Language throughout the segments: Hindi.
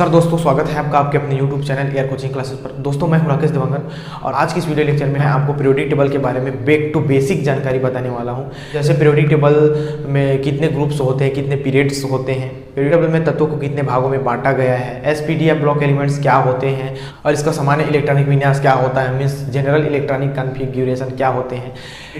नमस्कार दोस्तों, स्वागत है आपका आपके अपने YouTube channel air coaching classes पर। दोस्तों मैं हूं राकेश देवांगन और आज की इस वीडियो लेक्चर में मैं आपको पीरियोडिक टेबल के बारे में बैक टू बेसिक जानकारी बताने वाला हूं। जैसे पीरियोडिक टेबल में कितने ग्रुप्स होते हैं, कितने पीरियड्स होते हैं, पीरियोडिक टेबल में तत्वों को कितने भागों में बांटा गया है, एसपीडी या ब्लॉक एलिमेंट्स क्या होते हैं और इसका सामान्य इलेक्ट्रॉनिक विन्यास क्या होता है, मीन्स जनरल इलेक्ट्रॉनिक कॉन्फ़िगरेशन क्या होते हैं,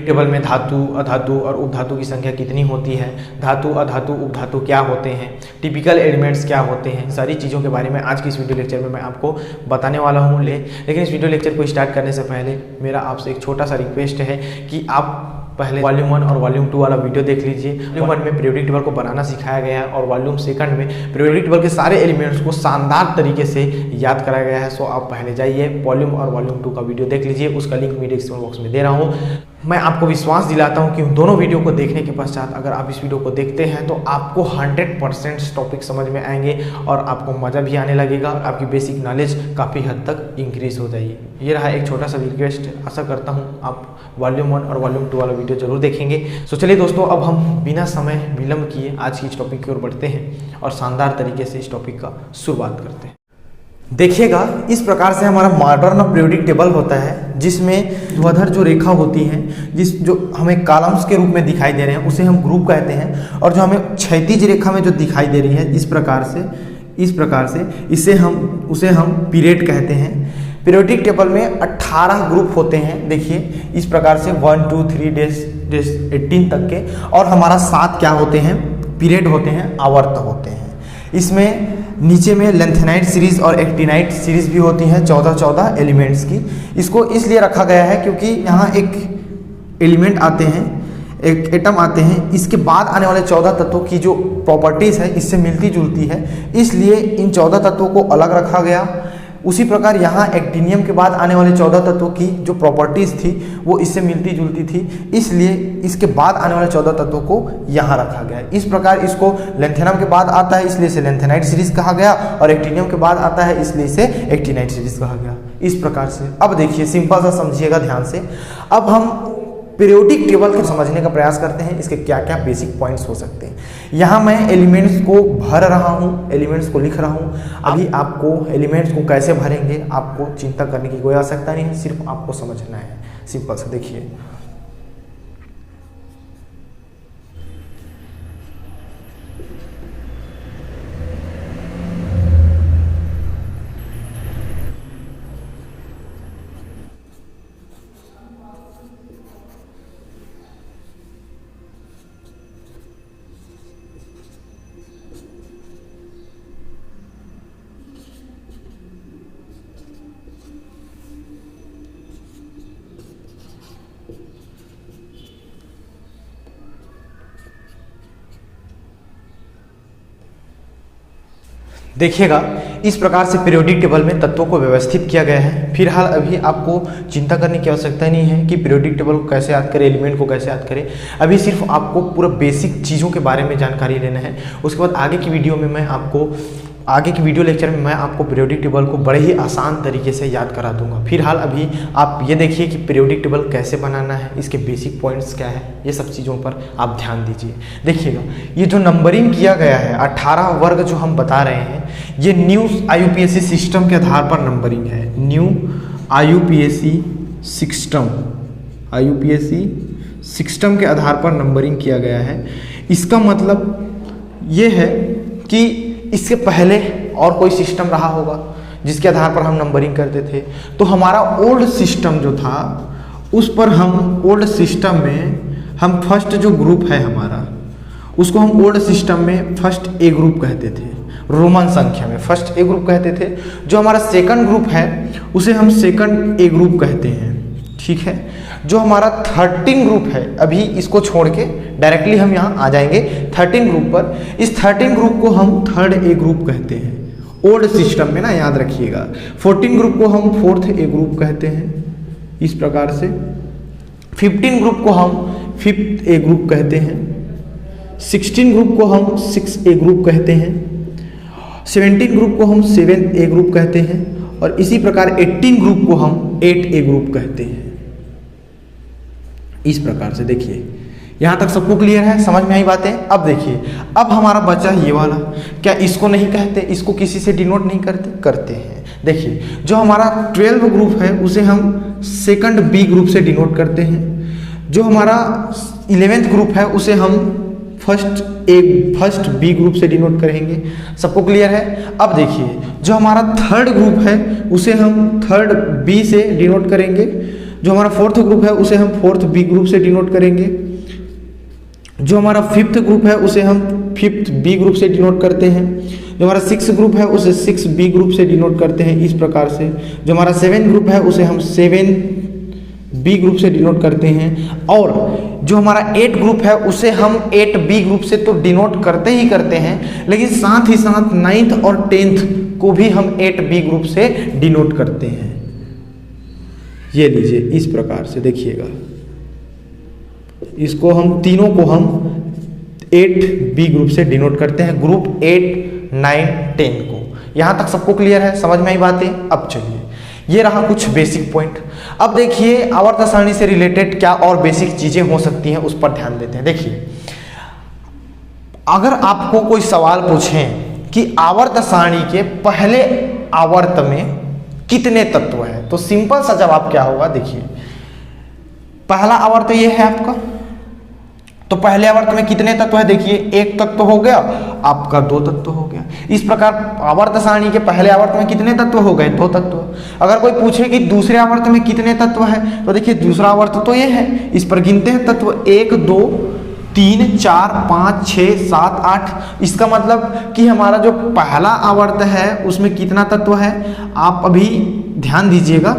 टेबल में धातु, अधातु और उपधातु की संख्या कितनी होती है, धातु, अधातु, उपधातु क्या होते हैं, टिपिकल एलिमेंट्स क्या होते हैं, सारी चीज़ों के बारे में आज की इस वीडियो लेक्चर में मैं आपको बताने वाला हूं। लेकिन इस वीडियो लेक्चर को स्टार्ट करने से पहले मेरा आपसे एक छोटा सा रिक्वेस्ट है कि आप पहले वॉल्यूम 1 और वॉल्यूम 2 वाला वीडियो देख लीजिए। वॉल्यूम 1 में पीरियोडिक टेबल को बनाना सिखाया गया है और वॉल्यूम 2 में पीरियोडिक टेबल के सारे एलिमेंट्स को शानदार तरीके से याद कराया गया है। सो आप पहले जाइए वॉल्यूम और वॉल्यूम 2 का वीडियो देख लीजिए, उसका लिंक मैं डिस्क्रिप्शन बॉक्स में दे रहा हूँ। मैं आपको विश्वास दिलाता हूं कि उन दोनों वीडियो को देखने के पश्चात अगर आप इस वीडियो को देखते हैं तो आपको 100% टॉपिक समझ में आएंगे और आपको मज़ा भी आने लगेगा और आपकी बेसिक नॉलेज काफ़ी हद तक इंक्रीज हो जाएगी। ये रहा एक छोटा सा रिक्वेस्ट। आशा करता हूं आप वॉल्यूम 1 और वॉल्यूम 2 वाला वीडियो जरूर देखेंगे। तो चलिए दोस्तों, अब हम बिना समय विलंब किए आज की इस टॉपिक की ओर बढ़ते हैं और शानदार तरीके से इस टॉपिक का शुरुआत करते हैं। देखिएगा, इस प्रकार से हमारा मॉडर्न पीरियोडिक टेबल होता है जिसमें ध्रुवाधर जो रेखा होती है, जो हमें कॉलम्स के रूप में दिखाई दे रहे हैं उसे हम ग्रुप कहते हैं, और जो हमें क्षैतिज रेखा में जो दिखाई दे रही है इस प्रकार से उसे हम पीरियड कहते हैं। पीरियोडिक टेबल में 18 ग्रुप होते हैं। देखिए इस प्रकार से 1 2 3 18 तक के, और हमारा 7 क्या होते हैं, पीरियड होते हैं, आवर्त होते हैं। इसमें नीचे में लेंथेनाइट सीरीज और एक्टिनाइट सीरीज भी होती है 14 एलिमेंट्स की। इसको इसलिए रखा गया है क्योंकि यहाँ एक एलिमेंट आते हैं, एक एटम आते हैं, इसके बाद आने वाले 14 तत्वों की जो प्रॉपर्टीज़ है इससे मिलती जुलती है, इसलिए इन 14 तत्वों को अलग रखा गया। उसी प्रकार यहाँ एक्टिनियम के बाद आने वाले 14 तत्वों की जो प्रॉपर्टीज़ थी वो इससे मिलती जुलती थी, इसलिए इसके बाद आने वाले 14 तत्वों को यहाँ रखा गया। इस प्रकार इसको लेंथेनम के बाद आता है इसलिए इसे लेंथेनाइट सीरीज कहा गया, और एक्टिनियम के बाद आता है इसलिए इसे एक्टिनाइट सीरीज कहा गया। इस प्रकार से अब देखिए, सिंपल सा समझिएगा ध्यान से। अब हम पीरियोडिक टेबल को समझने का प्रयास करते हैं, इसके क्या क्या बेसिक पॉइंट्स हो सकते हैं। यहाँ मैं एलिमेंट्स को भर रहा हूँ, एलिमेंट्स को लिख रहा हूँ। अभी आपको एलिमेंट्स को कैसे भरेंगे आपको चिंता करने की कोई आवश्यकता नहीं है, सिर्फ आपको समझना है। सिंपल सा देखिए, देखिएगा इस प्रकार से पीरियोडिक टेबल में तत्वों को व्यवस्थित किया गया है। फिलहाल अभी आपको चिंता करने की आवश्यकता नहीं है कि पीरियोडिक टेबल को कैसे याद करें, एलिमेंट को कैसे याद करें। अभी सिर्फ आपको पूरा बेसिक चीज़ों के बारे में जानकारी लेना है। उसके बाद आगे की वीडियो लेक्चर में मैं आपको पीरियोडिक टेबल को बड़े ही आसान तरीके से याद करा दूंगा। फिलहाल अभी आप ये देखिए कि पीरियोडिक टेबल कैसे बनाना है, इसके बेसिक पॉइंट्स क्या है, ये सब चीज़ों पर आप ध्यान दीजिए। देखिएगा, ये जो नंबरिंग किया गया है 18 वर्ग जो हम बता रहे हैं, ये न्यू IUPAC सिस्टम के आधार पर नंबरिंग है। न्यू IUPAC सिस्टम के आधार पर नंबरिंग किया गया है। इसका मतलब ये है कि इसके पहले और कोई सिस्टम रहा होगा जिसके आधार पर हम नंबरिंग करते थे, तो हमारा ओल्ड सिस्टम जो था उस पर हम ओल्ड सिस्टम में हम फर्स्ट जो ग्रुप है हमारा, उसको हम ओल्ड सिस्टम में फर्स्ट ए ग्रुप कहते थे, रोमन संख्या में फर्स्ट ए ग्रुप कहते थे। जो हमारा सेकंड ग्रुप है उसे हम सेकंड ए ग्रुप कहते हैं, ठीक है। जो हमारा 13 ग्रुप है, अभी इसको छोड़ के डायरेक्टली हम यहाँ आ जाएंगे 13 ग्रुप पर। इस 13 ग्रुप को हम थर्ड ए ग्रुप कहते हैं ओल्ड सिस्टम में ना, याद रखिएगा। 14 ग्रुप को हम फोर्थ ए ग्रुप कहते हैं, इस प्रकार से। 15 ग्रुप को हम फिफ्थ ए ग्रुप कहते हैं। 16 ग्रुप को हम 6 ए ग्रुप कहते हैं। 17 ग्रुप को हम 7 ए ग्रुप कहते हैं, और इसी प्रकार 18 ग्रुप को हम 8 ए ग्रुप कहते हैं। इस प्रकार से देखिए, यहाँ तक सबको क्लियर है, समझ में आई बातें। अब देखिए, अब हमारा बचा ये वाला, क्या इसको नहीं कहते, इसको किसी से डिनोट नहीं करते, करते हैं। देखिए, जो हमारा 12 ग्रुप है उसे हम सेकंड बी ग्रुप से डिनोट करते हैं। जो हमारा 11th ग्रुप है उसे हम फर्स्ट बी ग्रुप से डिनोट करेंगे। सबको क्लियर है। अब देखिए, जो हमारा 3rd ग्रुप है उसे हम 3rd बी से डिनोट करेंगे। जो हमारा 4th ग्रुप है उसे हम 4th बी ग्रुप से डिनोट करेंगे। जो हमारा 5th ग्रुप है उसे हम 5th बी ग्रुप से डिनोट करते हैं। जो हमारा 6th ग्रुप है उसे 6th बी ग्रुप से डिनोट करते हैं, इस प्रकार से। जो हमारा 7th ग्रुप है उसे हम 7th बी ग्रुप से डिनोट करते हैं। और जो हमारा 8 ग्रुप है उसे हम 8 बी ग्रुप से तो डिनोट करते ही करते हैं, लेकिन साथ ही साथ 9th और 10th को भी हम 8 बी ग्रुप से डिनोट करते हैं। ये लीजिए, इस प्रकार से देखिएगा, इसको हम तीनों को हम 8 बी ग्रुप से डिनोट करते हैं, ग्रुप 8, 9, 10 को। यहां तक सबको क्लियर है, समझ में आई बातें। अब चलिए, ये रहा कुछ बेसिक पॉइंट। अब देखिए, आवर्त सारणी से रिलेटेड क्या और बेसिक चीजें हो सकती हैं, उस पर ध्यान देते हैं। देखिए, अगर आपको कोई सवाल पूछें कि आवर्त सारणी के पहले आवर्त में कितने तत्व हैं, तो सिंपल सा जवाब क्या होगा। देखिए, पहला आवर्त ये है आपका, तो पहले आवर्त में कितने तत्व है, देखिए 1 तत्व हो गया, आपका 2 तत्व हो गया। इस प्रकार आवर्त सारणी के पहले आवर्त में कितने तत्व हो गए, 2 तत्व। अगर कोई पूछे कि दूसरे आवर्त में कितने तत्व है, तो देखिए दूसरा आवर्त तो ये है, इस पर गिनते हैं तत्व 1, 2, 3, 4, 5, 6, 7, 8। इसका मतलब कि हमारा जो पहला आवर्त है उसमें कितना तत्व है, आप अभी ध्यान दीजिएगा,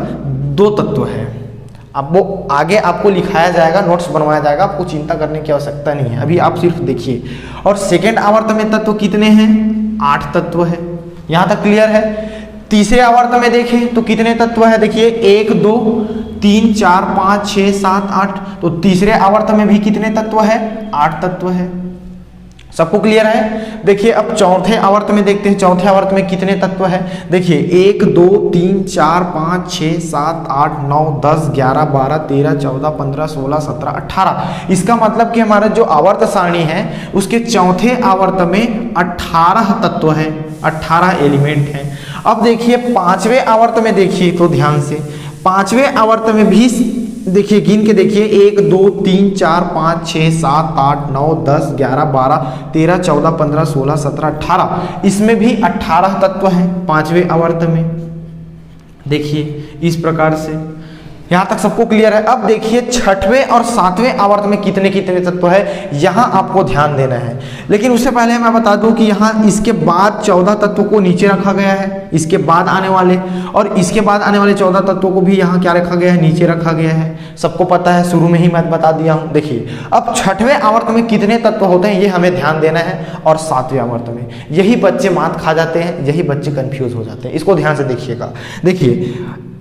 2 तत्व है। अब वो आगे आपको लिखाया जाएगा, नोट्स बनवाया जाएगा, आपको चिंता करने की आवश्यकता नहीं है, अभी आप सिर्फ देखिए। और सेकेंड आवर्त में तत्व कितने हैं, 8 तत्व है। यहां तक क्लियर है। तीसरे आवर्त में देखें तो कितने तत्व है, देखिए 1, 2, 3, 4, 5, 6, 7, 8। तो तीसरे आवर्त में भी कितने तत्व है, 8 तत्व है। सबको क्लियर है। देखिए, अब चौथे आवर्त में देखते हैं, चौथे आवर्त में कितने तत्व है। देखिए 1, 2, 3, 4, 5, 6, 7, 8, 9, 10, 11, 12, 13, 14, 15, 16, 17, 18। इसका मतलब कि हमारा जो आवर्त सारणी है उसके चौथे आवर्त में 18 तत्व है, 18 एलिमेंट हैं। अब देखिए, 5वें आवर्त में देखिए तो ध्यान से, 5वें आवर्त में भी देखिए, गिन के देखिए 1, 2, 3, 4, 5, 6, 7, 8, 9, 10, 11, 12, 13, 14, 15, 16, 17, 18। इसमें भी 18 तत्व हैं 5वें आवर्त में। देखिए इस प्रकार से, यहां तक सबको क्लियर है। अब देखिए 6वें और 7वें आवर्त में कितने कितने तत्व है, यहां आपको ध्यान देना है। लेकिन उससे पहले मैं बता दूं कि यहां इसके बाद 14 तत्वों को नीचे रखा गया है, इसके बाद आने वाले, और इसके बाद आने वाले 14 तत्वों को भी यहां क्या रखा गया है, नीचे रखा गया है। सबको पता है, शुरू में ही मैं बता दिया हूं। देखिए, अब 6वें आवर्त में कितने तत्व होते हैं ये हमें ध्यान देना है, और 7वें आवर्त में। यही बच्चे मात खा जाते हैं, यही बच्चे कंफ्यूज हो जाते हैं। इसको ध्यान से देखिएगा। देखिए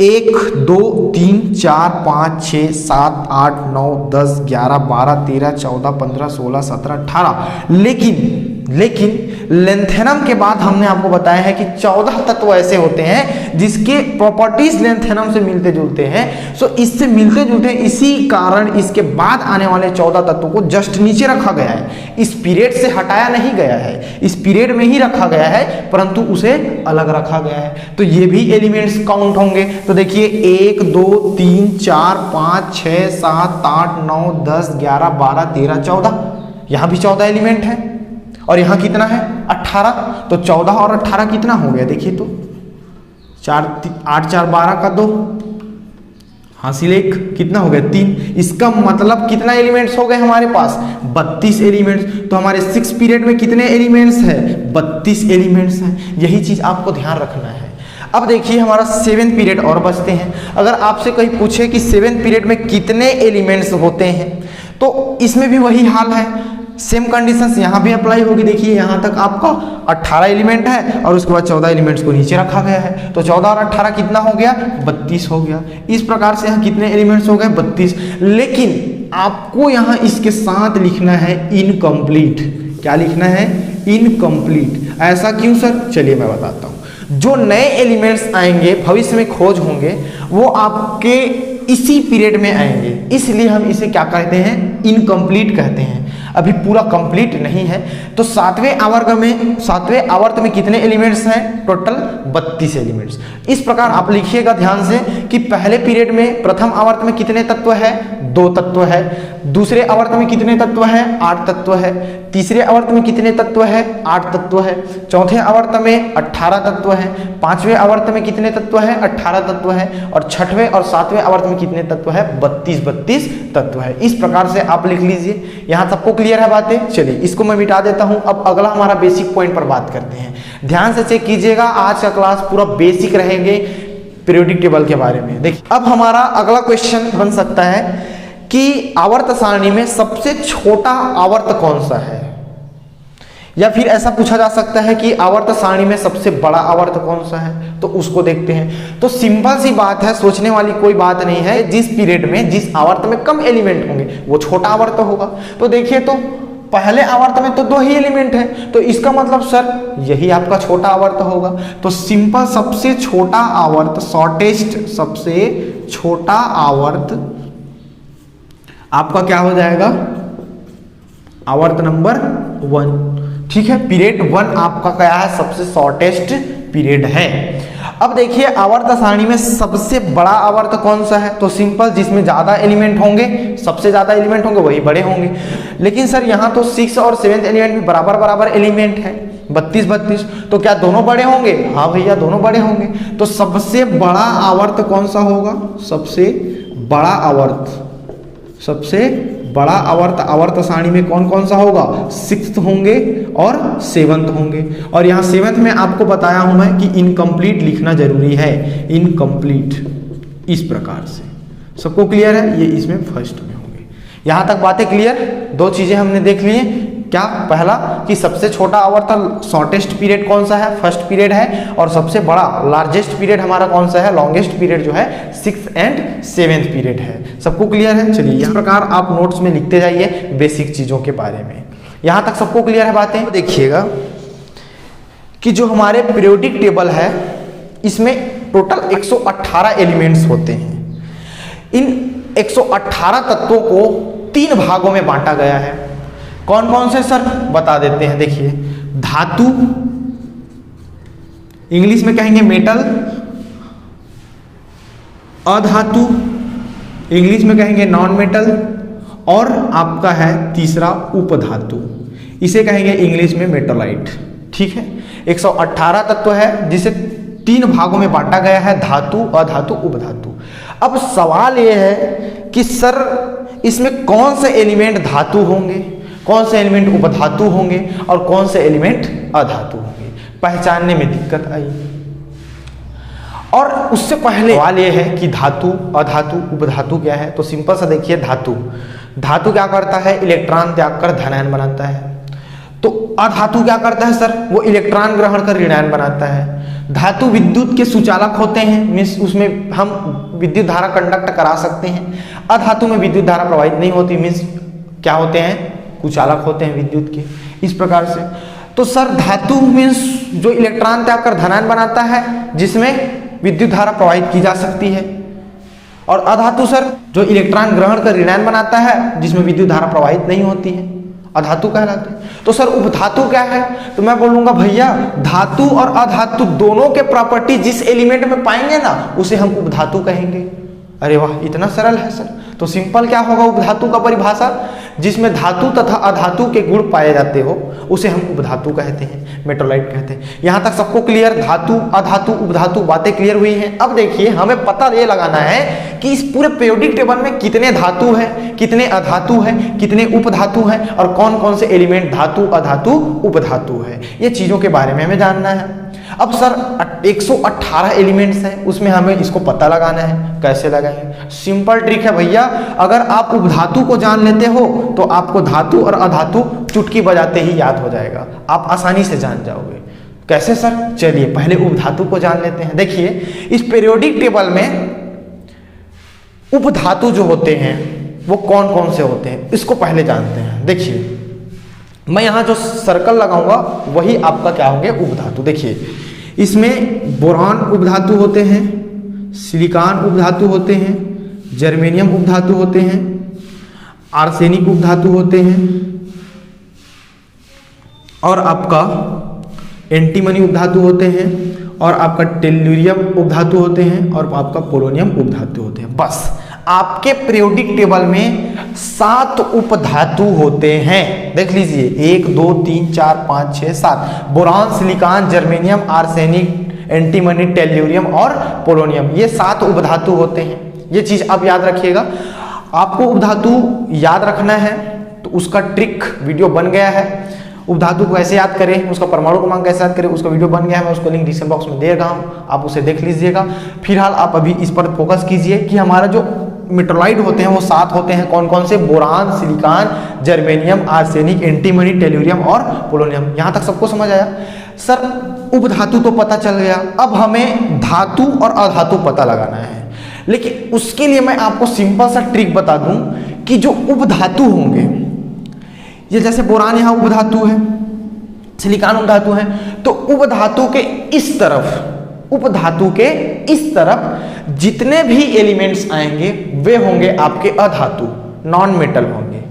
1, 2, 3, 4, 5, 6, 7, 8, 9, 10, 11, 12, 13, 14, 15, 16, 17, 18। लेकिन लेंथेनम के बाद हमने आपको बताया है कि 14 तत्व ऐसे होते हैं जिसके प्रॉपर्टीज लेंथेनम से मिलते जुलते हैं। सो इससे मिलते जुलते हैं, इसी कारण इसके बाद आने वाले 14 तत्वों को जस्ट नीचे रखा गया है। इस पीरियड से हटाया नहीं गया है, इस पीरियड में ही रखा गया है, परंतु उसे अलग रखा गया है। तो ये भी एलिमेंट्स काउंट होंगे। तो देखिए 1, 2, 3, 4, 5, 6, 7, 8, 9, 10, 11, 12, 13, 14। यहां भी 14 एलिमेंट है, और यहां कितना है, 18। तो 14 और 18 कितना हो गया, देखिए तो 8, 4, 12 का 2 हासिल 1, कितना हो गया, 3। इसका मतलब कितना एलिमेंट्स हो गए हमारे पास, 32 एलिमेंट्स। तो हमारे 6 पीरियड में कितने एलिमेंट्स है, 32 एलिमेंट्स हैं। यही चीज आपको ध्यान रखना है। अब देखिए हमारा 7th पीरियड और बचते हैं। अगर आपसे कोई पूछे कि 7th पीरियड में कितने एलिमेंट्स होते हैं, तो इसमें भी वही हाल है, सेम कंडीशंस यहाँ भी अप्लाई होगी। देखिए यहाँ तक आपका 18 एलिमेंट है, और उसके बाद 14 एलिमेंट्स को नीचे रखा गया है। तो 14 और 18 कितना हो गया, 32 हो गया। इस प्रकार से यहाँ कितने एलिमेंट्स हो गए, 32। लेकिन आपको यहाँ इसके साथ लिखना है इनकम्प्लीट। क्या लिखना है, इनकम्प्लीट। ऐसा क्यों सर, चलिए मैं बताता हूँ। जो नए एलिमेंट्स आएंगे, भविष्य में खोज होंगे, वो आपके इसी पीरियड में आएंगे, इसलिए हम इसे क्या कहते हैं, इनकम्प्लीट कहते हैं, अभी पूरा कंप्लीट नहीं है। तो सातवें आवर्त में कितने एलिमेंट्स हैं, टोटल 32 एलिमेंट्स। इस प्रकार आप लिखिएगा ध्यान से कि पहले पीरियड में प्रथम आवर्त में कितने तत्व है, 2 तत्व है, दूसरे आवर्त में कितने तत्व है, 8 तत्व है, तीसरे आवर्त में कितने तत्व है, 8 तत्व है, चौथे आवर्त में 18 तत्व है, पांचवें आवर्त में कितने तत्व है, 18 तत्व है, और छठवें और सातवें आवर्त में कितने तत्व है, 32 तत्व है। इस प्रकार से आप लिख लीजिए। यहां सबको क्लियर है बातें। चलिए इसको मैं मिटा देता हूं। अब अगला हमारा बेसिक पॉइंट पर बात करते हैं। ध्यान से चेक कीजिएगा, आज का क्लास पूरा बेसिक रहेंगे पीरियोडिक टेबल के बारे में। देखिए अब हमारा अगला क्वेश्चन बन सकता है कि आवर्त सारणी में सबसे छोटा आवर्त कौन सा है, या फिर ऐसा पूछा जा सकता है कि आवर्त सारणी में सबसे बड़ा आवर्त कौन सा है, तो उसको देखते हैं। तो सिंपल सी बात है, सोचने वाली कोई बात नहीं है। जिस पीरियड में जिस आवर्त में कम एलिमेंट होंगे वो छोटा आवर्त होगा। तो देखिए तो पहले आवर्त में तो 2 ही एलिमेंट है, तो इसका मतलब सर यही आपका छोटा आवर्त होगा। तो सिंपल सबसे छोटा आवर्त, शॉर्टेस्ट सबसे छोटा आवर्त आपका क्या हो जाएगा, आवर्त नंबर 1। ठीक है, पीरियड 1 आपका क्या है, सबसे शॉर्टेस्ट पीरियड है। अब देखिए आवर्त सारणी में सबसे बड़ा आवर्त कौन सा है, तो सिंपल जिसमें ज्यादा एलिमेंट होंगे, सबसे ज्यादा एलिमेंट होंगे वही बड़े होंगे। लेकिन सर यहाँ तो 6 और 7th एलिमेंट भी बराबर एलिमेंट है, 32, तो क्या दोनों बड़े होंगे, हाँ भैया दोनों बड़े होंगे। तो सबसे बड़ा आवर्त कौन सा होगा, सबसे बड़ा आवर्त आवर्त सारणी में कौन कौन सा होगा, 6th होंगे और 7th होंगे। और यहाँ 7th में आपको बताया हूं मैं कि इनकम्प्लीट लिखना जरूरी है, इनकम्प्लीट इस प्रकार से। सबको क्लियर है, ये इसमें फर्स्ट में होंगे। यहां तक बातें क्लियर। 2 चीजें हमने देख ली, क्या, पहला कि सबसे छोटा आवर्त शॉर्टेस्ट पीरियड कौन सा है, फर्स्ट पीरियड है, और सबसे बड़ा लार्जेस्ट पीरियड हमारा कौन सा है, लॉन्गेस्ट पीरियड जो है 6th एंड 7th पीरियड है। सबको क्लियर है। चलिए इस प्रकार आप नोट्स में लिखते जाइए बेसिक चीजों के बारे में। यहां तक सबको क्लियर है बातें। देखिएगा कि जो हमारे पीरियोडिक टेबल है इसमें टोटल 118 एलिमेंट्स होते हैं। इन 118 तत्वों को 3 भागों में बांटा गया है। कौन कौन से सर, बता देते हैं। देखिए धातु, इंग्लिश में कहेंगे मेटल, अधातु, इंग्लिश में कहेंगे नॉन मेटल, और आपका है तीसरा उपधातु, इसे कहेंगे इंग्लिश में मेटोलाइट। ठीक है, 118 तत्व है जिसे 3 भागों में बांटा गया है, धातु, अधातु, उपधातु। अब सवाल यह है कि सर इसमें कौन से एलिमेंट धातु होंगे, कौन से एलिमेंट उपधातु होंगे, और कौन से एलिमेंट अधातु होंगे, पहचानने में दिक्कत आई। और उससे पहले सवाल यह है कि धातु, अधातु, उपधातु क्या है। तो सिंपल सा देखिए, धातु क्या करता है, इलेक्ट्रॉन त्याग कर धनायन बनाता है। तो अधातु क्या करता है सर, वो इलेक्ट्रॉन ग्रहण कर ऋणायन बनाता है। धातु विद्युत के सुचालक होते हैं, मीन्स उसमें हम विद्युत धारा कंडक्ट करा सकते हैं। अधातु में विद्युत धारा प्रवाहित नहीं होती, मीन्स क्या होते हैं, कुचालक होते हैं विद्युत के। इस प्रकार से तो सर धातु मीन्स जो इलेक्ट्रॉन त्याग कर धनायन बनाता है, जिसमें विद्युत धारा प्रवाहित की जा सकती है। और अधातु सर जो इलेक्ट्रॉन ग्रहण कर ऋणायन बनाता है, जिसमें विद्युत धारा प्रवाहित नहीं होती है, अधातु कहलाते हैं। तो सर उपधातु क्या है, तो मैं बोलूंगा भैया धातु और अधातु दोनों के प्रॉपर्टी जिस एलिमेंट में पाएंगे ना, उसे हम उपधातु कहेंगे। अरे वाह, इतना सरल है सर। तो सिंपल क्या होगा उपधातु का परिभाषा, जिसमें धातु तथा अधातु के गुण पाए जाते हो उसे हम उपधातु कहते हैं, मेटोलाइट कहते हैं। यहां तक सबको क्लियर, धातु, अधातु, उपधातु बातें क्लियर हुई हैं। अब देखिए हमें पता ये लगाना है कि इस पूरे पीरियोडिक टेबल में कितने धातु हैं, कितने अधातु हैं, कितने उपधातु हैं, और कौन कौन से एलिमेंट धातु, अधातु, उपधातु है। ये चीजों के बारे में हमें जानना है। अब सर 118 एलिमेंट्स हैं, उसमें हमें इसको पता लगाना है। कैसे लगाएं, सिंपल ट्रिक है भैया। अगर आप उपधातु को जान लेते हो तो आपको धातु और अधातु चुटकी बजाते ही याद हो जाएगा, आप आसानी से जान जाओगे। कैसे सर, चलिए पहले उपधातु को जान लेते हैं। देखिए इस पीरियोडिक टेबल में उपधातु जो होते हैं वो कौन कौन से होते हैं, इसको पहले जानते हैं। देखिए मैं यहां जो सर्कल लगाऊंगा वही आपका क्या होंगे, उपधातु। देखिए इसमें बोरान उपधातु होते हैं, सिलिकॉन उपधातु होते हैं, जर्मेनियम उपधातु होते हैं, आर्सेनिक उपधातु होते हैं, और आपका एंटीमनी उपधातु होते हैं, और आपका टेल्यूरियम उपधातु होते हैं, और आपका पोलोनियम उपधातु होते हैं। बस आपके पीरियोडिक टेबल में 7 उपधातु होते हैं। देख लीजिए 1 2 3 4 5 6 7, boron, silicon, germanium, arsenic, antimony, tellurium और पोलोनियम, ये 7 उपधातु होते हैं। ये चीज आप याद रखिएगा। आपको उपधातु याद रखना है तो उसका ट्रिक वीडियो बन गया है। उपधातु को कैसे याद करें, उसका परमाणु क्रमांक कैसे याद करें, उसका वीडियो बन गया है, मैं उसको लिंक डिस्क्रिप्शन बॉक्स में दे रहा हूँ, आप उसे देख लीजिएगा। फिलहाल आप अभी इस पर फोकस कीजिए कि हमारा जो मेटोलाइट होते हैं वो 7 होते हैं। कौन कौन से? Boron, silicon, germanium, arsenic, antimony, tellurium और पोलोनियम। यहाँ तक सबको समझ आया? सर उपधातु तो पता चल गया, अब हमें धातु और अधातु पता लगाना है। लेकिन उसके लिए मैं आपको सिंपल सा ट्रिक बता दूं कि जो उपधातु होंगे, ये जैसे बोरान यहाँ उपधातु है, सिलिकॉन उपधातु है, तो उपधातु के इस तरफ जितने भी एलिमेंट्स आएंगे वे होंगे आपके अधातु, नॉन मेटल होंगे,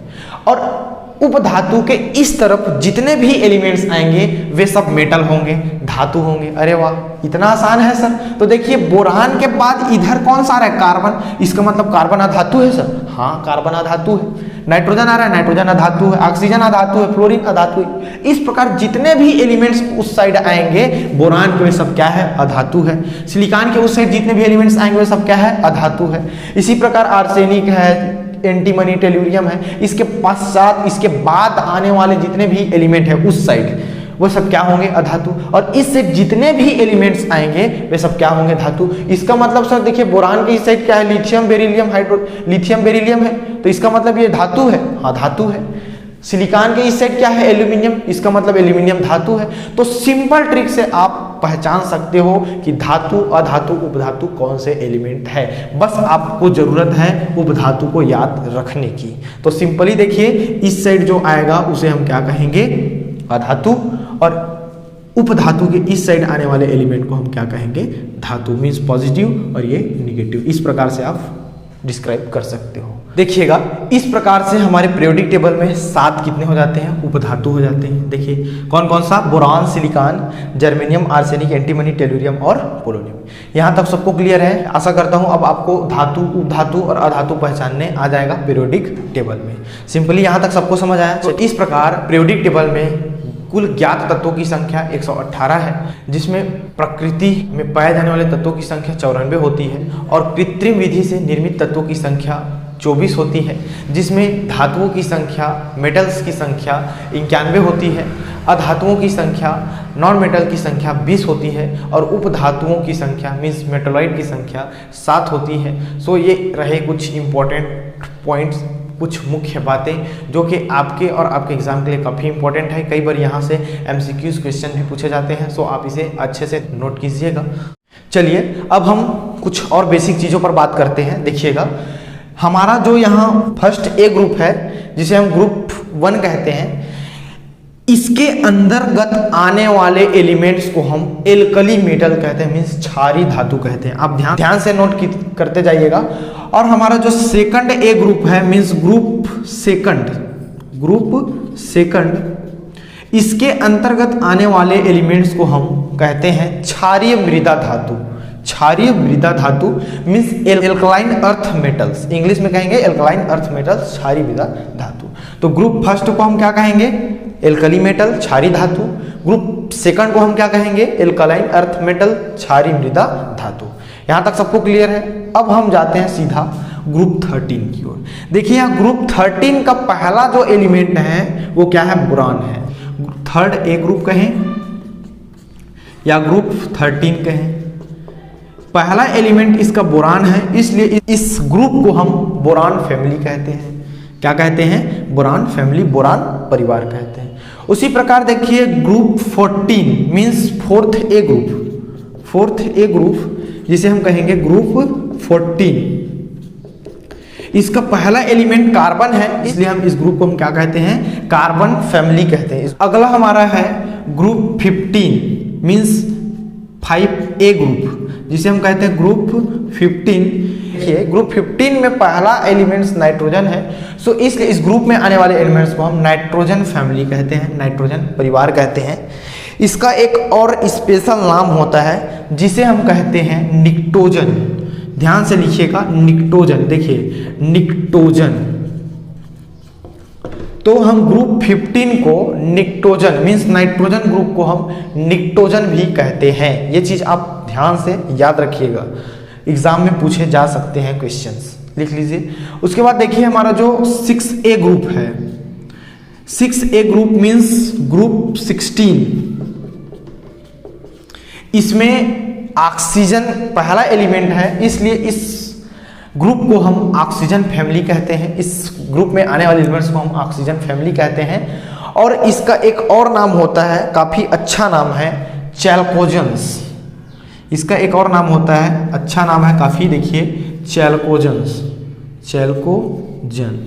और उपधातु के इस तरफ जितने भी एलिमेंट्स आएंगे वे सब मेटल होंगे, धातु होंगे। अरे वाह, इतना आसान है सर। तो देखिए बोरान के बाद इधर कौन सा आ रहा है? कार्बन, इसका मतलब कार्बन अधातु है सर। हाँ, कार्बन अधातु है। नाइट्रोजन आ रहा है, नाइट्रोजन अधातु है। ऑक्सीजन अधातु है, फ्लोरीन अधातु है। इस प्रकार जितने भी एलिमेंट्स उस साइड आएंगे बोरान के, वे सब क्या है? अधातु है। सिलिकॉन के उस साइड जितने भी एलिमेंट्स आएंगे वे सब क्या है? अधातु है। इसी प्रकार आर्सेनिक है, एंटीमनी, टेल्यूरियम है। इसके पश्चात, इसके बाद आने वाले जितने भी एलिमेंट है उस साइड, वो सब क्या होंगे? अधातु। और इस साइड जितने भी एलिमेंट्स आएंगे वे सब क्या होंगे? धातु। इसका मतलब सर देखिए बोरान के इस साइड क्या है? लिथियम, बेरिलियम, लिथियम, बेरिलियम है, तो इसका मतलब ये धातु है। हाँ, धातु है। सिलिकॉन के इस साइड क्या है? एल्यूमिनियम, इसका मतलब एल्यूमिनियम धातु है। तो सिंपल ट्रिक से आप पहचान सकते हो कि धातु, अधातु, उपधातु कौन से एलिमेंट है। बस आपको जरूरत है उपधातु को याद रखने की। तो सिंपली देखिए, इस साइड जो आएगा उसे हम क्या कहेंगे? अधातु, और उपधातु के इस साइड आने वाले एलिमेंट को हम क्या कहेंगे? धातु। मीन्स पॉजिटिव और ये निगेटिव। इस प्रकार से आप डिस्क्राइब कर सकते हो। देखिएगा, इस प्रकार से हमारे पीरियोडिक टेबल में 7 कितने हो जाते हैं? उपधातु हो जाते हैं। देखिए कौन कौन सा? Boron, silicon, germanium, arsenic, antimony, tellurium और पोलोनियम। यहाँ तक सबको क्लियर है? आशा करता हूँ अब आपको धातु, उपधातु और अधातु पहचानने आ जाएगा पीरियोडिक टेबल में। सिंपली यहाँ तक सबको समझ आया? तो इस प्रकार पीरियोडिक टेबल में कुल ज्ञात तत्वों की संख्या 118 है, जिसमें प्रकृति में पाए जाने वाले तत्वों की संख्या 94 होती है, और कृत्रिम विधि से निर्मित तत्वों की संख्या 24 होती है, जिसमें धातुओं की संख्या, मेटल्स की संख्या 91 होती है, अधातुओं की संख्या, नॉन मेटल की संख्या 20 होती है, और उपधातुओं की संख्या मीन्स मेटोलाइट की संख्या 7 होती है। सो ये रहे कुछ इंपॉर्टेंट पॉइंट्स, कुछ मुख्य बातें जो कि आपके और आपके एग्जाम के लिए काफ़ी इंपॉर्टेंट है। कई बार यहाँ से MCQs क्वेश्चन भी पूछे जाते हैं, सो आप इसे अच्छे से नोट कीजिएगा। चलिए अब हम कुछ और बेसिक चीज़ों पर बात करते हैं। देखिएगा, हमारा जो यहाँ फर्स्ट ए ग्रुप है, जिसे हम ग्रुप 1 कहते हैं, इसके अंतर्गत आने वाले एलिमेंट्स को हम एल्कली मेटल कहते हैं, मीन्स क्षारीय धातु कहते हैं। आप ध्यान से नोट करते जाइएगा। और हमारा जो सेकंड ए ग्रुप है, मीन्स ग्रुप सेकंड, इसके अंतर्गत आने वाले एलिमेंट्स को हम कहते हैं क्षारीय मृदा धातु। क्षारीय मृदा धातु means alkaline earth metals, English में कहेंगे एल्कलाइन अर्थ मेटल्स, क्षारीय मृदा धातु। तो ग्रुप फर्स्ट को हम क्या कहेंगे? एल्कली मेटल, क्षारीय धातु। ग्रुप सेकंड को हम क्या कहेंगे? एल्कलाइन अर्थ मेटल, क्षारीय मृदा धातु। यहां तक सबको क्लियर है? अब हम जाते हैं सीधा ग्रुप 13 की ओर। देखिए यहाँ ग्रुप 13 का पहला जो एलिमेंट है वो क्या है? बोरान है। थर्ड ए ग्रुप कहें या ग्रुप 13 कहें, पहला एलिमेंट इसका बोरान है, इसलिए इस ग्रुप को हम बोरान फैमिली कहते हैं। क्या कहते हैं? बोरान फैमिली, बोरान परिवार कहते हैं। उसी प्रकार देखिए ग्रुप 14 मीन्स फोर्थ ए ग्रुप जिसे हम कहेंगे ग्रुप 14, इसका पहला एलिमेंट कार्बन है, इसलिए हम इस ग्रुप को हम क्या कहते हैं? कार्बन फैमिली कहते हैं। अगला हमारा है ग्रुप 15 मीन्स 5A ग्रुप, जिसे हम कहते हैं ग्रुप 15। देखिए ग्रुप 15 में पहला एलिमेंट्स नाइट्रोजन है, सो इसलिए इस ग्रुप में आने वाले एलिमेंट्स को हम नाइट्रोजन फैमिली कहते हैं, नाइट्रोजन परिवार कहते हैं। इसका एक और स्पेशल नाम होता है जिसे हम कहते हैं निक्टोजन। ध्यान से लिखिएगा, निक्टोजन। देखिए निक्टोजन, तो हम ग्रुप 15 को निक्टोजन मींस नाइट्रोजन ग्रुप को हम निक्टोजन भी कहते हैं। ये चीज आप ध्यान से याद रखिएगा, एग्जाम में पूछे जा सकते हैं क्वेश्चंस, लिख लीजिए। उसके बाद देखिए हमारा जो 6A ग्रुप है, 6A ग्रुप मींस ग्रुप 16, इसमें ऑक्सीजन पहला एलिमेंट है, इसलिए इस ग्रुप को हम ऑक्सीजन फैमिली कहते हैं। इस ग्रुप में आने वाले एलिमेंट्स को हम ऑक्सीजन फैमिली कहते हैं। और इसका एक और नाम होता है, काफी अच्छा नाम है, चैल्कोजेंस। इसका एक और नाम होता है, अच्छा नाम है काफी, देखिए चैल्कोजेंस, चैल्कोजन,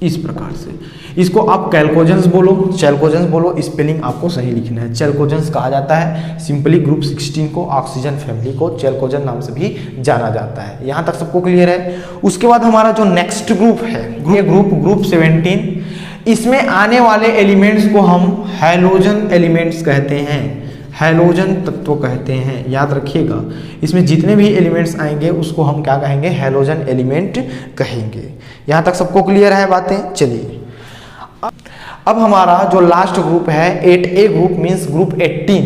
इस प्रकार से। इसको आप कैल्कोजेंस बोलो, चैल्कोजेंस बोलो, स्पेलिंग आपको सही लिखना है। चैल्कोजेंस कहा जाता है सिंपली ग्रुप 16 को, ऑक्सीजन फैमिली को चैल्कोजन नाम से भी जाना जाता है। यहाँ तक सबको क्लियर है। उसके बाद हमारा जो नेक्स्ट ग्रुप है, ये ग्रुप 17, इसमें आने वाले एलिमेंट्स को हम हैलोजन एलिमेंट्स कहते हैं, हैलोजन तत्व कहते हैं। याद रखिएगा, इसमें जितने भी एलिमेंट्स आएंगे उसको हम क्या कहेंगे, हैलोजन एलिमेंट कहेंगे। यहाँ तक सबको क्लियर है बातें। चलिए अब हमारा जो लास्ट ग्रुप है 8A group means group 18,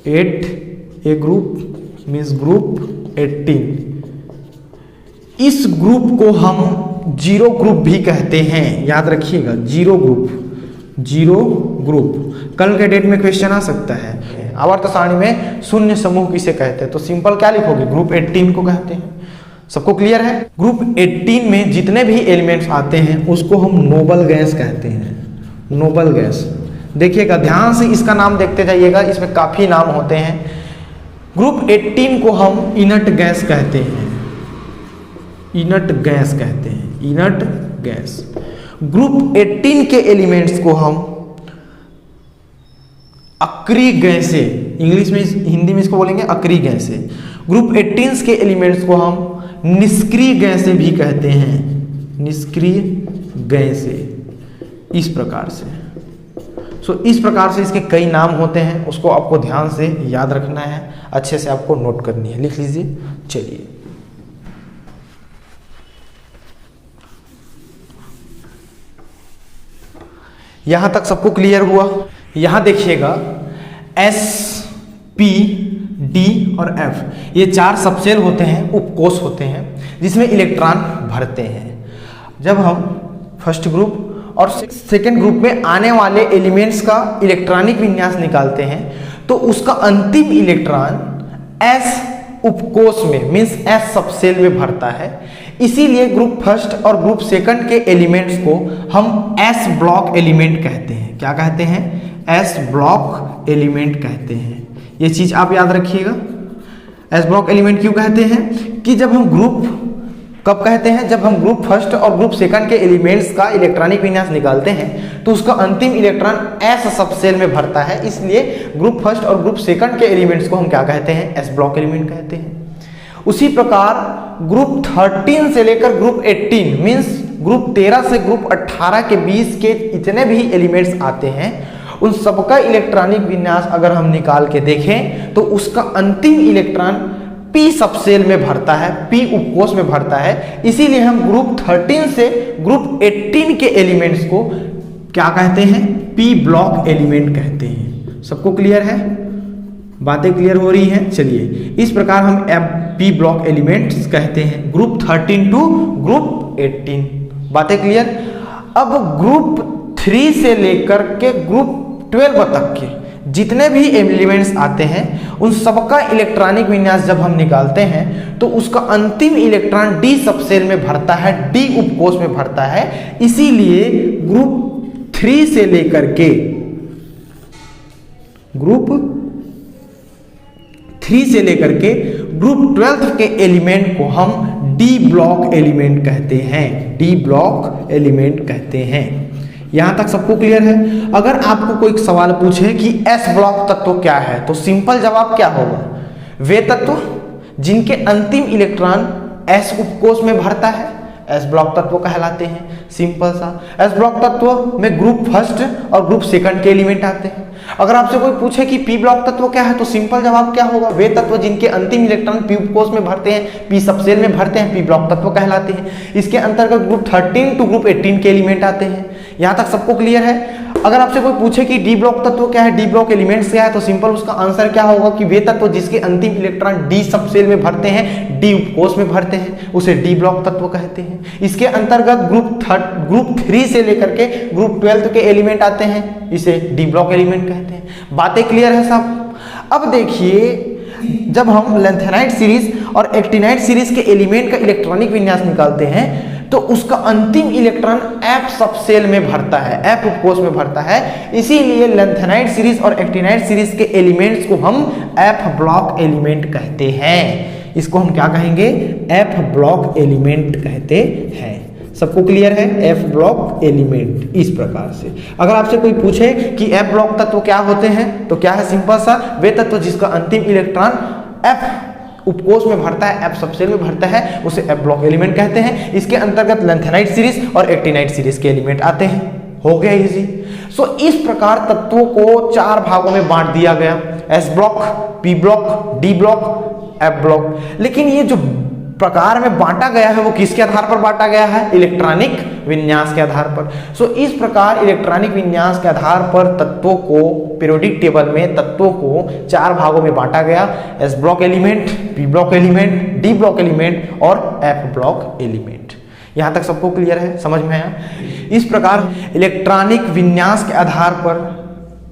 8A group means group 18। इस ग्रुप को हम जीरो ग्रुप भी कहते हैं। याद रखिएगा, जीरो ग्रुप। कल के डेट में क्वेश्चन आ सकता है, आवर्त सारणी में शून्य समूह किसे कहते हैं, तो सिंपल क्या लिखोगे, ग्रुप 18 को कहते हैं। सबको क्लियर है। ग्रुप 18 में जितने भी एलिमेंट्स आते हैं उसको हम नोबल गैस कहते हैं, नोबल गैस। देखिएगा ध्यान से, इसका नाम देखते जाइएगा, इसमें काफी नाम होते हैं। ग्रुप 18 को हम इनर्ट गैस कहते हैं, इनर्ट गैस कहते हैं, इनर्ट गैस। ग्रुप 18 के एलिमेंट्स को हम अक्री गैसे, इंग्लिश में हिंदी में इसको बोलेंगे अक्री गैसे। ग्रुप 18 के एलिमेंट्स को हम निष्क्रिय गैसे भी कहते हैं, निष्क्रिय गैसे, इस प्रकार से। इस प्रकार से इसके कई नाम होते हैं, उसको आपको ध्यान से याद रखना है, अच्छे से आपको नोट करनी है, लिख लीजिए। चलिए यहां तक सबको क्लियर हुआ। यहां देखिएगा S, P, D और F, ये 4 सबसेल होते हैं, उपकोष होते हैं जिसमें इलेक्ट्रॉन भरते हैं। जब हम फर्स्ट ग्रुप और सेकेंड ग्रुप में आने वाले एलिमेंट्स का इलेक्ट्रॉनिक विन्यास निकालते हैं तो उसका अंतिम इलेक्ट्रॉन S उपकोष में मीन्स S सबसेल में भरता है। इसीलिए ग्रुप फर्स्ट और ग्रुप सेकंड के एलिमेंट्स को हम S ब्लॉक एलिमेंट कहते हैं। क्या कहते हैं, S ब्लॉक एलिमेंट कहते हैं। ये चीज आप याद रखिएगा। एस ब्लॉक एलिमेंट क्यों कहते हैं कि जब हम ग्रुप, कब कहते हैं, जब हम ग्रुप फर्स्ट और ग्रुप सेकंड के एलिमेंट्स का इलेक्ट्रॉनिक विन्यास निकालते हैं तो उसका अंतिम इलेक्ट्रॉन एस सबसेल में भरता है। इसलिए ग्रुप फर्स्ट और ग्रुप सेकंड के एलिमेंट्स को हम क्या कहते हैं, एस ब्लॉक एलिमेंट कहते हैं। उसी प्रकार ग्रुप 13 से लेकर ग्रुप 18 मीन्स ग्रुप 13 से ग्रुप 18 के बीच के इतने भी एलिमेंट्स आते हैं उन सबका इलेक्ट्रॉनिक विन्यास अगर हम निकाल के देखें तो उसका अंतिम इलेक्ट्रॉन P सबसेल में भरता है, P उपकोष में भरता है। इसीलिए हम ग्रुप 13 से ग्रुप 18 के एलिमेंट्स को क्या कहते हैं, P ब्लॉक एलिमेंट कहते हैं। सबको क्लियर है, बातें क्लियर हो रही हैं। चलिए इस प्रकार हम P ब्लॉक एलिमेंट्स कहते हैं ग्रुप 13 टू ग्रुप 18। बातें क्लियर। अब ग्रुप 3 से लेकर के ग्रुप 12 तक के जितने भी एलिमेंट्स आते हैं उन सबका इलेक्ट्रॉनिक विन्यास जब हम निकालते हैं तो उसका अंतिम इलेक्ट्रॉन D सबसेल में भरता है, D उपकोष में भरता है। इसीलिए ग्रुप 3 से लेकर के ग्रुप 12 के एलिमेंट को हम D ब्लॉक एलिमेंट कहते हैं, D ब्लॉक एलिमेंट कहते हैं। यहां तक सबको क्लियर है। अगर आपको कोई सवाल पूछे कि S ब्लॉक तत्व क्या है तो सिंपल जवाब क्या होगा, वे तत्व जिनके अंतिम इलेक्ट्रॉन एस उपकोष में भरता है, एस ब्लॉक तत्व कहलाते हैं। सिंपल सा। एस ब्लॉक तत्व में ग्रुप फर्स्ट और ग्रुप सेकंड के एलिमेंट आते हैं। अगर आपसे कोई पूछे कि पी ब्लॉक तत्व क्या है, तो सिंपल जवाब क्या होगा, वे तत्व जिनके अंतिम इलेक्ट्रॉन पी उपकोष में भरते हैं, पी सबसेल में भरते हैं, पी ब्लॉक तत्व कहलाते हैं। इसके अंतर्गत ग्रुप 13 टू ग्रुप 18 के एलिमेंट आते हैं। यहां तक सबको क्लियर है। अगर आपसे कोई पूछे कि डी ब्लॉक तत्व क्या है, डी ब्लॉक एलिमेंट्स क्या है, तो सिंपल उसका आंसर क्या होगा कि वे तत्व जिसके अंतिम इलेक्ट्रॉन डी सबसेल में भरते हैं, डी उपकोष में भरते हैं, उसे डी ब्लॉक तत्व कहते हैं। इसके अंतर्गत ग्रुप 3 से लेकर के ग्रुप 12 के एलिमेंट आते हैं, इसे डी ब्लॉक एलिमेंट कहते हैं। बातें क्लियर है सब। अब देखिए, जब हम लैंथेनाइड सीरीज और एक्टिनाइड सीरीज के एलिमेंट का इलेक्ट्रॉनिक विन्यास निकालते हैं, तो उसका अंतिम इलेक्ट्रॉन एफ सबसेल में भरता है, एफ उपकोष में भरता है। इसीलिए लैंथेनाइड सीरीज और एक्टिनाइड सीरीज के एलिमेंट्स को हम एफ ब्लॉक एलिमेंट कहते हैं। इसको हम क्या कहेंगे, एफ ब्लॉक एलिमेंट कहते हैं। सबको क्लियर है, एफ ब्लॉक एलिमेंट इस प्रकार से। अगर आपसे कोई पूछे कि एफ ब्लॉक तत्व क्या होते हैं, तो क्या है, सिंपल सा, वे तत्व जिसका अंतिम इलेक्ट्रॉन एफ उपकोष में भरता है, एफ सबसेल में भरता है, उसे एफ ब्लॉक एलिमेंट कहते हैं। इसके अंतर्गत लैंथेनाइड सीरीज और एक्टिनाइड सीरीज के एलिमेंट आते हैं। हो गया इजी। सो इस प्रकार तत्वों को 4 भागों में बांट दिया गया, S block, P block, D block, F block. लेकिन ये जो प्रकार में बांटा गया है वो किसके आधार पर बांटा गया है, इलेक्ट्रॉनिक विन्यास के आधार पर। सो इस प्रकार इलेक्ट्रॉनिक विन्यास के आधार पर तत्वों को पीरियोडिक टेबल में तत्वों को 4 भागों में बांटा गया, S block element, P block element, D block element और एफ ब्लॉक एलिमेंट। यहां तक सबको क्लियर है, समझ में आया। इस प्रकार इलेक्ट्रॉनिक विन्यास के आधार पर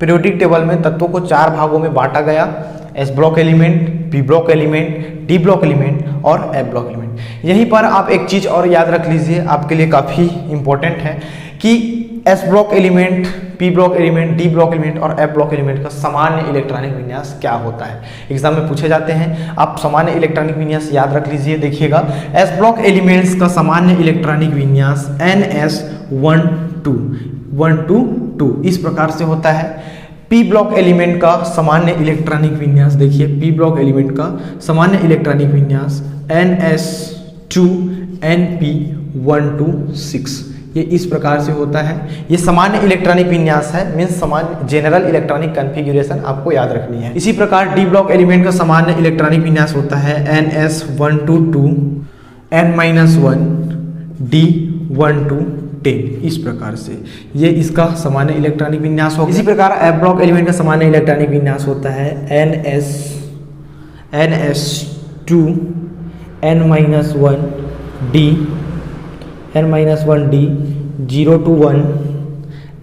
पीरियोडिक टेबल में तत्वों को 4 भागों में बांटा गया, S block element, P block element, D block element और एफ ब्लॉक एलिमेंट। यहीं पर आप एक चीज और याद रख लीजिए, आपके लिए काफी इंपॉर्टेंट है कि S block element, P block element, D block element और एफ ब्लॉक एलिमेंट का सामान्य इलेक्ट्रॉनिक विन्यास क्या होता है। एग्जाम में पूछे जाते हैं, आप सामान्य इलेक्ट्रॉनिक विन्यास याद रख लीजिए। देखिएगा, एस ब्लॉक एलिमेंट्स का सामान्य इलेक्ट्रॉनिक विन्यास NS1 2 इस प्रकार से होता है। पी ब्लॉक एलिमेंट का सामान्य इलेक्ट्रॉनिक विन्यास देखिए, पी ब्लॉक एलिमेंट का सामान्य इलेक्ट्रॉनिक विन्यास NS2NP126 ये इस प्रकार से होता है। ये सामान्य इलेक्ट्रॉनिक विन्यास है, मीन्स सामान्य जेनरल इलेक्ट्रॉनिक कॉन्फ़िगरेशन आपको याद रखनी है। इसी प्रकार डी ब्लॉक एलिमेंट का सामान्य इलेक्ट्रॉनिक विन्यास होता है NS1 D1 10 इस प्रकार से, ये इसका सामान्य इलेक्ट्रॉनिक विन्यास होगा। इसी प्रकार एफ ब्लॉक एलिमेंट का सामान्य इलेक्ट्रॉनिक विन्यास होता है NS2N-1D 0 to 1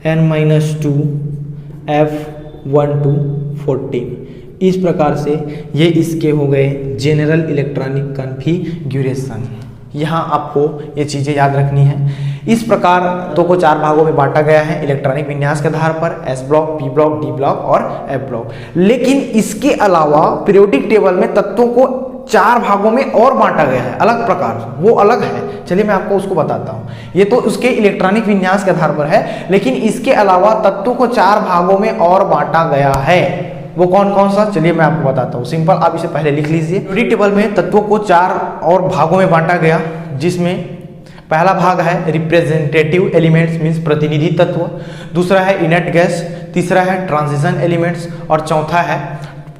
N-2 F1 to 14 इस प्रकार से ये इसके हो गए जेनरल इलेक्ट्रॉनिक कॉन्फ़िगरेशन। यहाँ आपको ये चीज़ें याद रखनी है। इस प्रकार तत्वों को 4 भागों में बांटा गया है इलेक्ट्रॉनिक विन्यास के आधार पर, S block, P block, D block और एफ ब्लॉक। लेकिन इसके अलावा पीरियोडिक टेबल में तत्वों को 4 भागों में और बांटा गया है अलग प्रकार, वो अलग है। चलिए मैं आपको उसको बताता हूँ। ये तो उसके इलेक्ट्रॉनिक विन्यास के आधार पर है, लेकिन इसके अलावा तत्वों को 4 भागों में और बांटा गया है। वो कौन कौन सा, चलिए मैं आपको बताता हूँ। सिंपल, आप इसे पहले लिख लीजिए। पीरियोडिक टेबल में तत्वों को 4 और भागों में बांटा गया, जिसमें पहला भाग है रिप्रेजेंटेटिव एलिमेंट्स मीन्स प्रतिनिधि तत्व, दूसरा है इनर्ट गैस, तीसरा है ट्रांजिशन एलिमेंट्स और चौथा है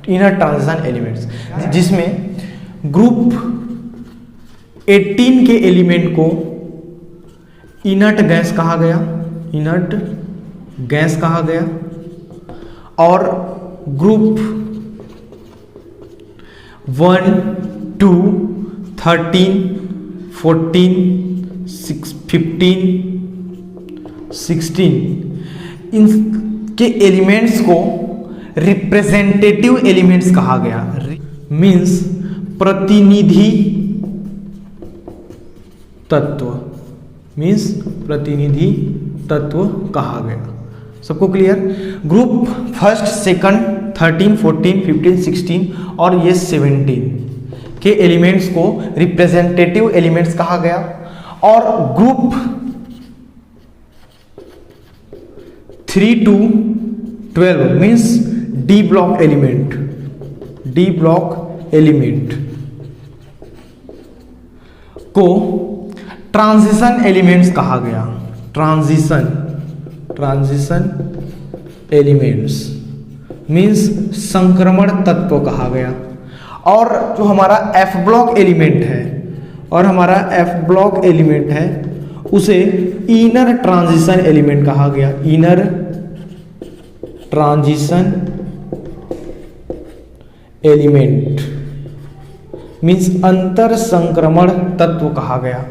इनर ट्रांजिशन एलिमेंट्स, जिसमें ग्रुप 18 के एलिमेंट को इनर्ट गैस कहा गया, इनर्ट गैस कहा गया, और ग्रुप 1, 2, 13, 14, 15, 16 इनके एलिमेंट्स को रिप्रेजेंटेटिव एलिमेंट्स कहा गया, मीन्स प्रतिनिधि तत्व, मीन्स प्रतिनिधि तत्व कहा गया। सबको क्लियर। ग्रुप 1, 2, 13, 14, 15, 16 और ये 17 के एलिमेंट्स को रिप्रेजेंटेटिव एलिमेंट्स कहा गया, और group 3 to 12 means D block element, D block element को ट्रांजिशन एलिमेंट्स कहा गया। ट्रांजिशन एलिमेंट्स मींस संक्रमण तत्व कहा गया। और जो हमारा एफ ब्लॉक एलिमेंट है उसे इनर ट्रांजिशन एलिमेंट कहा गया। इनर ट्रांजिशन एलिमेंट मींस अंतर संक्रमण तत्व कहा गया।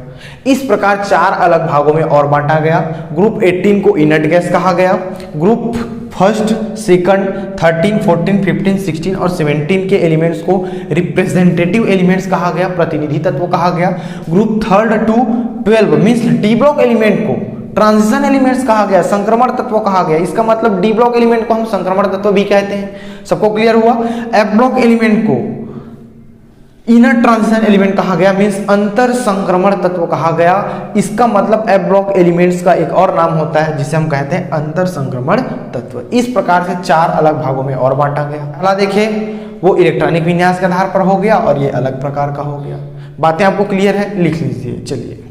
इस प्रकार 4 अलग भागों में और बांटा गया। ग्रुप 18 को इनर्ट गैस कहा गया। ग्रुप फर्स्ट, सेकंड, 13, 14, 15, 16 और 17 के एलिमेंट्स को रिप्रेजेंटेटिव एलिमेंट्स कहा गया, प्रतिनिधि तत्व कहा गया। Group 3 to 12 means D block element को ट्रांजिशन एलिमेंट्स कहा गया, संक्रमण तत्व कहा गया। इसका मतलब डी ब्लॉक एलिमेंट को हम संक्रमण तत्व भी कहते हैं। सबको क्लियर हुआ? एफ ब्लॉक एलिमेंट को इनर ट्रांजिशन एलिमेंट कहा गया मींस अंतर संक्रमण तत्व कहा गया। इसका मतलब एफ ब्लॉक एलिमेंट्स का एक और नाम होता है जिसे हम कहते हैं अंतर संक्रमण तत्व। इस प्रकार से 4 अलग भागों में और बांटा गया। पहला देखिए वो इलेक्ट्रॉनिक विन्यास के आधार पर हो गया और ये अलग प्रकार का हो गया। बातें आपको क्लियर है? लिख लीजिए। चलिए